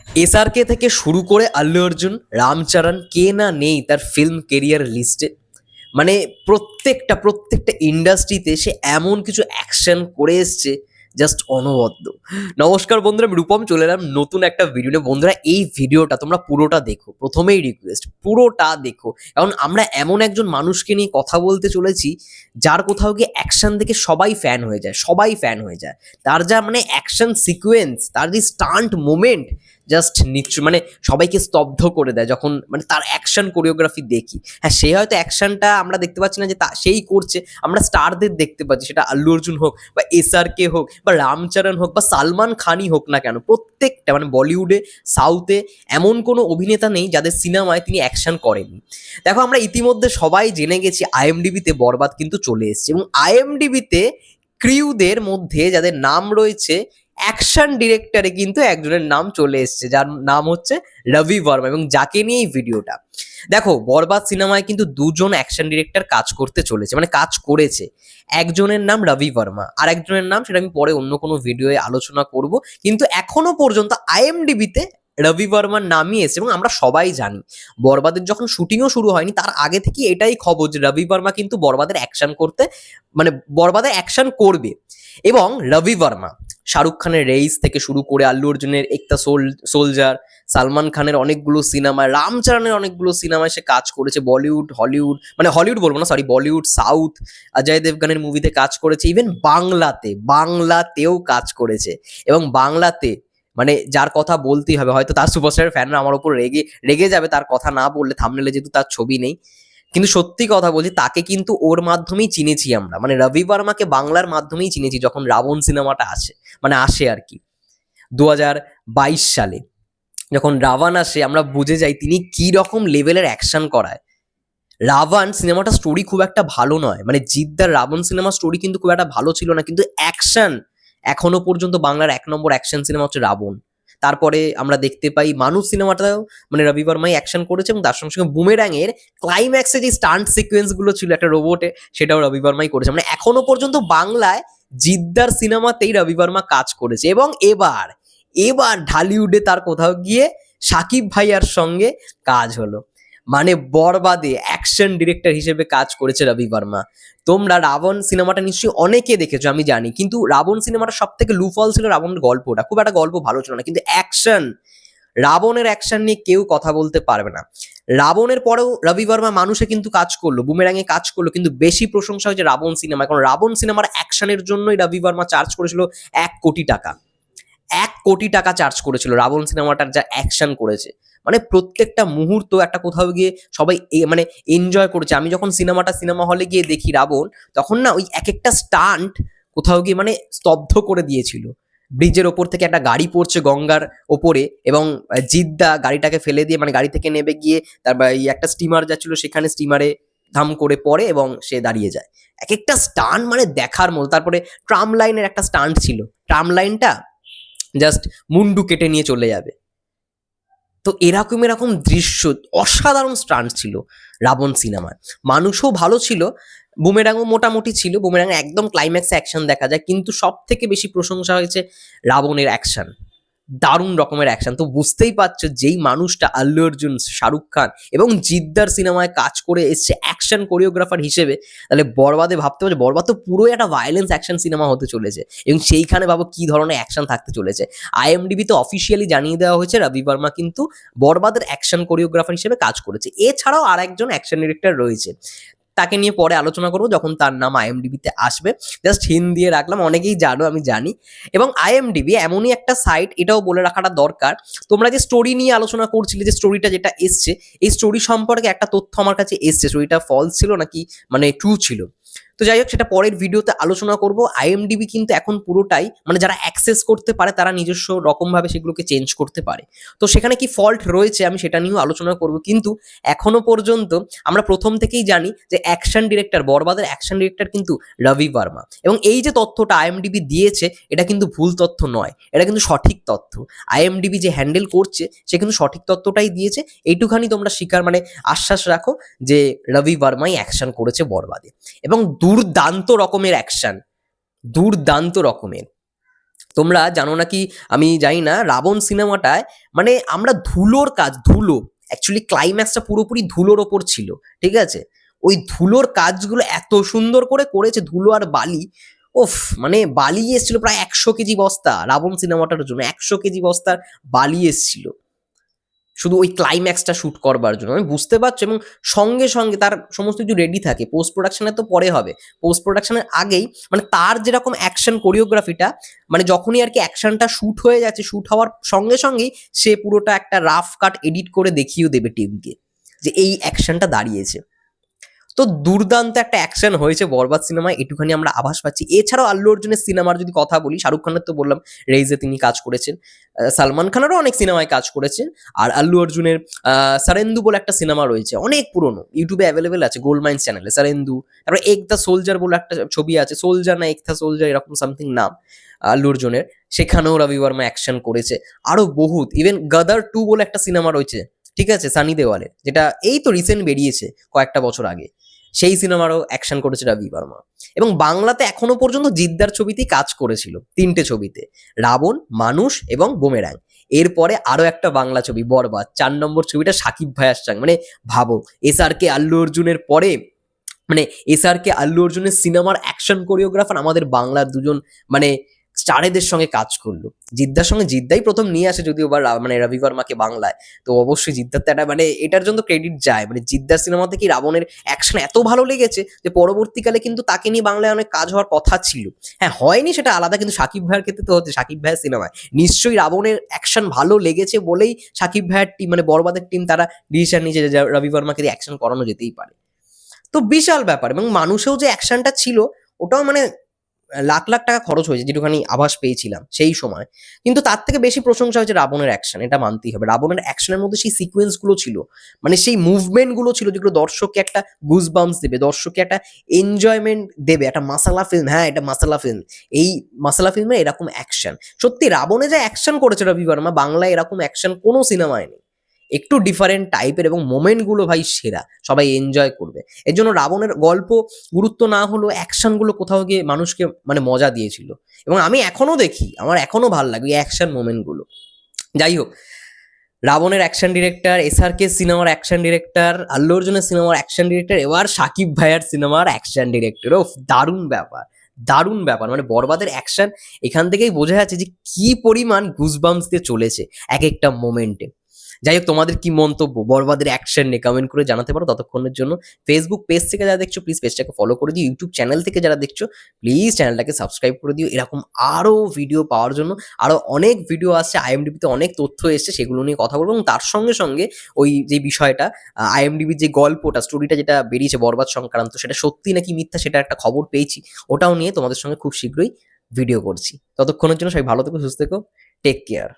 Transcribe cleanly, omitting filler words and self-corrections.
SRK থেকে শুরু করে আল্লু অর্জুন, রামচরণ, কে না নেই তার ফিল্ম কেরিয়ার লিস্টে। মানে প্রত্যেকটা ইন্ডাস্ট্রিতে সে এমন কিছু অ্যাকশন করে এসছে, জাস্ট অনবদ্য। নমস্কার বন্ধুরা, আমি রূপম চলে এলাম নতুন একটা ভিডিও নিয়ে। বন্ধুরা, এই ভিডিওটা তোমরা পুরোটা দেখো, প্রথমেই রিকোয়েস্ট পুরোটা দেখো, কারণ আমরা এমন একজন মানুষকে নিয়ে কথা বলতে চলেছি যার কোথাও গিয়ে অ্যাকশন দেখে সবাই ফ্যান হয়ে যায়, সবাই ফ্যান হয়ে যায়। তার যা মানে অ্যাকশন সিকোয়েন্স, তার যে স্টান্ট মোমেন্ট, জাস্ট মানে সবাইকে স্তব্ধ করে দেয় যখন মানে তার অ্যাকশন কোরিওগ্রাফি দেখি। হ্যাঁ, সে হয়তো অ্যাকশনটা আমরা দেখতে পাচ্ছি না যে সেই করছে, আমরা স্টারদের দেখতে পাচ্ছি, সেটা আল্লু অর্জুন হোক বা এসআরকে হোক বা রামচরণ হোক বা সালমান খানই হোক না কেন, প্রত্যেকটা মানে বলিউডে, সাউথে এমন কোনো অভিনেতা নেই যাদের সিনেমায় তিনি অ্যাকশন করেননি। দেখো, আমরা ইতিমধ্যে সবাই জেনে গেছি আইএমডিবিতে বরবাদ কিন্তু চলে এসেছে, এবং আইএমডিবিতে ক্রিউদের মধ্যে যাদের নাম রয়েছে, অ্যাকশন ডিরেক্টরে কিন্তু একজনের নাম চলে এসছে, যার নাম হচ্ছে রবি বর্মা, এবং যাকে নিয়ে এই ভিডিওটা। দেখো, বরবাদ সিনেমায় কিন্তু দুজন অ্যাকশন ডিরেক্টর কাজ করতে চলেছে, মানে কাজ করেছে। একজনের নাম রবি বর্মা, আর একজনের নাম সেটা আমি পরে অন্য কোনো ভিডিওয়ে আলোচনা করব। কিন্তু এখনো পর্যন্ত আইএমডিবিতে রবি বর্মার নামই এসেছে, এবং আমরা সবাই জানি বরবাদের যখন শুটিংও শুরু হয়নি তার আগে থেকে এটাই খবর যে রবি বর্মা কিন্তু বরবাদের অ্যাকশন করতে, মানে বরবাদের অ্যাকশন করবে। এবং রবি বর্মা শাহরুখ খানের রেইস থেকে শুরু করে আল্লু অর্জুনের একটা সোলজার, সালমান খানের অনেকগুলো সিনেমায়, রামচরণের অনেকগুলো সিনেমায় সে কাজ করেছে। বলিউড, হলিউড, মানে হলিউড বলবো না, সরি, বলিউড, সাউথ, অজয় দেবগানের মুভিতে কাজ করেছে। ইভেন বাংলাতেও কাজ করেছে। এবং বাংলাতে মানে যার কথা বলতেই হবে, হয়তো তার সুপারস্টারের ফ্যানরা আমার উপর রেগে রেগে যাবে তার কথা না বললে, থাম্বনেলে যেহেতু তার ছবি নেই। কিন্তু সত্যি কথা বলছি, তাকে কিন্তু ওর মাধ্যমেই চিনেছি আমরা, মানে রবি বর্মাকে বাংলার মাধ্যমেই চিনেছি যখন রাবণ সিনেমাটা আসে আর কি 2022 সালে। যখন রাভান আসে আমরা বুঝে যাই তিনি কি রকম লেভেলের অ্যাকশন করায়। রাভান সিনেমাটা স্টোরি খুব একটা ভালো নয়, মানে জিদ্দার রাবণ সিনেমার স্টোরি কিন্তু খুব একটা ভালো ছিল না, কিন্তু অ্যাকশন এখনো পর্যন্ত বাংলার 1 নম্বর অ্যাকশন সিনেমা হচ্ছে রাবণ। তারপরে আমরা দেখতে পাই মানুষ সিনেমাটাও মানে রবি বর্মাই অ্যাকশন করেছে, এবং তার সঙ্গে সঙ্গে বুমেরাঙের ক্লাইম্যাক্সে যে স্টান্ট সিকোয়েন্স গুলো ছিল একটা রোবটে, সেটাও রবি বর্মাই করেছে। মানে এখনো পর্যন্ত বাংলায় জিদ্দার সিনেমাতেই রবি বর্মা কাজ করেছে। এবং এবার এবার ঢালিউডে তার কোথাও গিয়ে সাকিব ভাইয়ার সঙ্গে কাজ হলো, মানে বরবাদে অ্যাকশন ডিরেক্টর হিসেবে কাজ করেছে রবি বর্মা। তোমরা রাবণ সিনেমাটা নিশ্চয়ই অনেকে দেখেছো আমি জানি, কিন্তু রাবণ সিনেমাটা সব থেকে লুফল ছিল রাবণের গল্পটা, খুব একটা গল্প ভালো ছিল না, কিন্তু অ্যাকশন, রাবণের অ্যাকশন নিয়ে কেউ কথা বলতে পারবে না। রাবণের পরেও রবি বর্মা মানুষে কিন্তু কাজ করলো, বুমেরাঙে কাজ করলো, কিন্তু বেশি প্রশংসা হয়েছে রাবণ সিনেমা, কারণ রাবণ সিনেমার অ্যাকশনের জন্যই রবি বর্মা চার্জ করেছিল 1 কোটি টাকা। 1 কোটি টাকা চার্জ করেছিল রাবণ সিনেমাটার যা অ্যাকশন করেছে। মানে প্রত্যেকটা মুহূর্ত একটা কোথাও গিয়ে সবাই মানে এনজয় করেছে। আমি যখন সিনেমা হলে গিয়ে দেখি রাবণ, তখন না ওই এক একটা স্টান্ট কোথাও গিয়ে মানে স্তব্ধ করে দিয়েছিল। ব্রিজের ওপর থেকে একটা গাড়ি পড়ছে গঙ্গার ওপরে, এবং জিদ্দা গাড়িটাকে ফেলে দিয়ে মানে গাড়ি থেকে নেমে গিয়ে তারপর এই একটা স্টিমার যাচ্ছিল, সেখানে স্টিমারে ধাম করে পড়ে এবং সে দাঁড়িয়ে যায়। এক একটা স্টান্ট মানে দেখার মতো। তারপরে ট্রাম লাইনের একটা স্টান্ট ছিল, ট্রাম লাইনটা জাস্ট মুন্ডু কেটে নিয়ে চলে যাবে। তো এরকম দৃশ্য, অসাধারণ স্টান্ট ছিল রাবণ সিনেমায়। মানুষও ভালো ছিল, বুমেরাংও মোটামুটি ছিল, বুমেরাং একদম ক্লাইম্যাক্সে অ্যাকশন দেখা যায়, কিন্তু সব থেকে বেশি প্রশংসা হয়েছে রাবণের অ্যাকশন। দারুণ রকমের অ্যাকশন। তো বুঝতেই পারছো, যেই মানুষটা আল্লু অর্জুন, শাহরুখ খান এবং জিদ্দার সিনেমায় কাজ করে এসছে অ্যাকশন কোরিওগ্রাফার হিসেবে, তাহলে বরবাদে ভাবতে পারছো বরবাদ তো পুরোই একটা ভায়োলেন্স অ্যাকশন সিনেমা হতে চলেছে, এবং সেইখানে ভাবো কি ধরনের অ্যাকশন থাকতে চলেছে। আইএমডিবিতে অফিসিয়ালি জানিয়ে দেওয়া হয়েছে রবি বর্মা কিন্তু বরবাদের অ্যাকশন কোরিওগ্রাফার হিসেবে কাজ করেছে। এছাড়াও আর একজন অ্যাকশন ডিরেক্টর রয়েছে, তাকে নিয়ে পরে আলোচনা করবো যখন তার নাম আইএমডিবিতে আসবে। জাস্ট হিন দিয়ে রাখলাম, অনেকেই জানো আমি জানি। এবং আইএমডিবি এমনই একটা সাইট, এটাও বলে রাখাটা দরকার। তোমরা যে স্টোরি নিয়ে আলোচনা করছিলে, যে স্টোরিটা যেটা এসছে, এই স্টোরি সম্পর্কে একটা তথ্য আমার কাছে এসছে, স্টোরিটা ফলস ছিল নাকি মানে ট্রু ছিল। তো যাই হোক, সেটা পরের ভিডিওতে আলোচনা করব। আইএমডিবি কিন্তু এখন পুরোটাই মানে যারা অ্যাক্সেস করতে পারে তারা নিজস্ব রকমভাবে সেগুলোকে চেঞ্জ করতে পারে। তো সেখানে কি ফল্ট রয়েছে আমি সেটা নিয়েও আলোচনা করব। কিন্তু এখনো পর্যন্ত আমরা প্রথম থেকেই জানি যে অ্যাকশন ডিরেক্টর, বরবাদের অ্যাকশন ডিরেক্টর কিন্তু রবি বর্মা। এবং এই যে তথ্যটা আইএমডিবি দিয়েছে, এটা কিন্তু ভুল তথ্য নয়, এটা কিন্তু সঠিক তথ্য। আইএমডিবি যে হ্যান্ডেল করছে সে কিন্তু সঠিক তথ্যটাই দিয়েছে। এইটুখানি তোমরা স্বীকার মানে আশ্বাস রাখো যে রবি বর্মাই অ্যাকশন করেছে বরবাদে, এবং দুর্দান্ত রকমের অ্যাকশন, দুর্দান্ত রকমের। তোমরা জানো নাকি আমি জানি না, রাবণ সিনেমাটায় মানে আমরা ধুলোর কাজ, ধুলো অ্যাকচুয়ালি ক্লাইম্যাক্সটা পুরোপুরি ধুলোর ওপর ছিল, ঠিক আছে? ওই ধুলোর কাজগুলো এত সুন্দর করে করেছে, ধুলো আর বালি। ওফ, মানে বালি এসেছিল প্রায় 100 কেজি বস্তা রাবণ সিনেমাটার জন্য, 100 কেজি বস্তার বালি এসেছিল শুধু ওই ক্লাইম্যাক্সটা শুট করবার জন্য। আমি বুঝতে পারছো, এবং সঙ্গে সঙ্গে তার সমস্ত কিছু রেডি থাকে। পোস্ট প্রোডাকশনে তো পরে হবে, পোস্ট প্রোডাকশনের আগেই মানে তার যেরকম অ্যাকশন কোরিওগ্রাফিটা, মানে যখনই আর কি অ্যাকশনটা শুট হয়ে যাচ্ছে, শুট হওয়ার সঙ্গে সঙ্গেই সে পুরোটা একটা রাফ কাট এডিট করে দেখিয়েও দেবে টিমকে যে এই অ্যাকশনটা দাঁড়িয়েছে। তো দুর্দান্ত একটা অ্যাকশন হয়েছে বরবাদ সিনেমায়, এটুখানি আমরা আভাস পাচ্ছি। এছাড়াও আল্লু অর্জুনের সিনেমার যদি কথা বলি, শাহরুখ খানের তো বললাম রেইজে তিনি কাজ করেছেন, সালমান খানেরও অনেক সিনেমায় কাজ করেছেন। আর আল্লু অর্জুনের সারেন্দু বলে একটা সিনেমা রয়েছে, অনেক পুরনো, ইউটিউবে অ্যাভেলেবেল আছে, গোল্ড মাইন্স চ্যানেলে, সারেন্দু। তারপরে এক দ্য সোলজার বলে একটা ছবি আছে, সোলজার না এক দ্য সোলজার এরকম সামথিং নাম আল্লু অর্জুনের, সেখানেও রবি বর্মা অ্যাকশন করেছে। আরো বহুত, ইভেন গাদার 2 বলে একটা সিনেমা রয়েছে, ঠিক আছে, সানি দেওয়ালের, যেটা এই তো রিসেন্ট বেরিয়েছে কয়েকটা বছর আগে, সেই সিনেমারও অ্যাকশন করেছে রবি বর্মা। এবং বাংলাতে এখনো পর্যন্ত জিদ্দার ছবিতেই কাজ করেছিল, 3টে ছবিতে, রাবণ, মানুষ এবং বুমেরাং। এরপরে আরো একটা বাংলা ছবি বরবাদ, 4 নম্বর ছবিটা সাকিব ভাইয়ার সঙ্গে, মানে ভাবো, এসআরকে আল্লু অর্জুনের পরে, মানে এসআরকে আল্লু অর্জুনের সিনেমার অ্যাকশন কোরিওগ্রাফার আমাদের বাংলার দুজন মানে স্টারেদের সঙ্গে কাজ করলো। জিদ্দার সঙ্গে জিদ্দাই প্রথম নিয়ে আসে যদিও বা মানে রবি বর্মাকে বাংলায়, তো অবশ্যই জিদ্দার তো একটা মানে এটার জন্য ক্রেডিট যায়, মানে জিদ্দার সিনেমা থেকে রাবণের অ্যাকশন এত ভালো লেগেছে যে পরবর্তীকালে কিন্তু তাকে নিয়ে বাংলায় অনেক কাজ হওয়ার কথা ছিল। হ্যাঁ, হয়নি সেটা আলাদা, কিন্তু সাকিব ভাইয়ের ক্ষেত্রে তো হচ্ছে, সাকিব ভাইয়ের সিনেমায় নিশ্চয়ই রাবণের অ্যাকশন ভালো লেগেছে বলেই সাকিব ভাইয়ের টিম মানে বরবাদের টিম তারা ডিসিশন নিয়েছে যে রবি বর্মাকে দিয়ে অ্যাকশন করানো যেতেই পারে। তো বিশাল ব্যাপার। এবং মানুষেও যে অ্যাকশনটা ছিল, ওটাও মানে লাখ লাখ টাকা খরচ হয়েছে যেটুখানি আভাস পেয়েছিলাম সেই সময়। কিন্তু তার থেকে বেশি প্রশংসা হয়েছে রাবণের অ্যাকশন, এটা মানতেই হবে। রাবণের অ্যাকশনের মধ্যে সেই সিকোয়েন্স গুলো ছিল, মানে সেই মুভমেন্ট গুলো ছিল যেগুলো দর্শককে একটা গুজবাম্পস দেবে, দর্শককে একটা এনজয়মেন্ট দেবে, একটা মাসালা ফিল্ম। হ্যাঁ, এটা মাসালা ফিল্ম, এই মাসালা ফিল্মে এরকম অ্যাকশন। সত্যি রাবণে যে অ্যাকশন করেছে রবি বর্মা, বাংলায় এরকম অ্যাকশন কোনো সিনেমায় নেই। একটু ডিফারেন্ট টাইপের, এবং মোমেন্টগুলো ভাই সেরা, সবাই এনজয় করবে। এর জন্য রাবণের গল্প গুরুত্ব না হলেও অ্যাকশনগুলো কোথাও গিয়ে মানুষকে মানে মজা দিয়েছিল, এবং আমি এখনো দেখি, আমার এখনো ভালো লাগে ওই অ্যাকশন মোমেন্টগুলো। যাই হোক, রাবণের অ্যাকশন ডিরেক্টর, এসআরকে সিনেমার অ্যাকশন ডিরেক্টর, আল্লু অর্জুনের সিনেমার অ্যাকশন ডিরেক্টর, এবার সাকিব ভাইয়ার সিনেমার অ্যাকশন ডিরেক্টর। ও দারুণ ব্যাপার, দারুণ ব্যাপার। মানে বরবাদের অ্যাকশন এখান থেকেই বোঝা যাচ্ছে যে কি পরিমাণ গুজবাম্পস দিয়ে চলেছে এক একটা মোমেন্টে। যাই হোক, তোমাদের কি মন্তব্য বরবাদের অ্যাকশন নিয়ে কমেন্ট করে জানাতে পারো। ততক্ষণের জন্য ফেসবুক পেজ থেকে যারা দেখছো প্লিজ পেজটাকে ফলো করে দিও, ইউটিউব চ্যানেল থেকে যারা দেখছো প্লিজ চ্যানেলটাকে সাবস্ক্রাইব করে দিও। এরকম আরও ভিডিও পাওয়ার জন্য আরও অনেক ভিডিও আসছে, আইএমডিবিতে অনেক তথ্য এসছে, সেগুলো নিয়ে কথা বলবো। এবং তার সঙ্গে সঙ্গে ওই যে বিষয়টা, আইএমডিবির যে গল্পটা, স্টোরিটা যেটা বেরিয়েছে বরবাদ সংক্রান্ত, সেটা সত্যি নাকি মিথ্যা সেটা একটা খবর পেয়েছি, ওটাও নিয়ে তোমাদের সঙ্গে খুব শীঘ্রই ভিডিও করছি। ততক্ষণের জন্য সবাই ভালো থেকো, সুস্থ থেকো, টেক কেয়ার।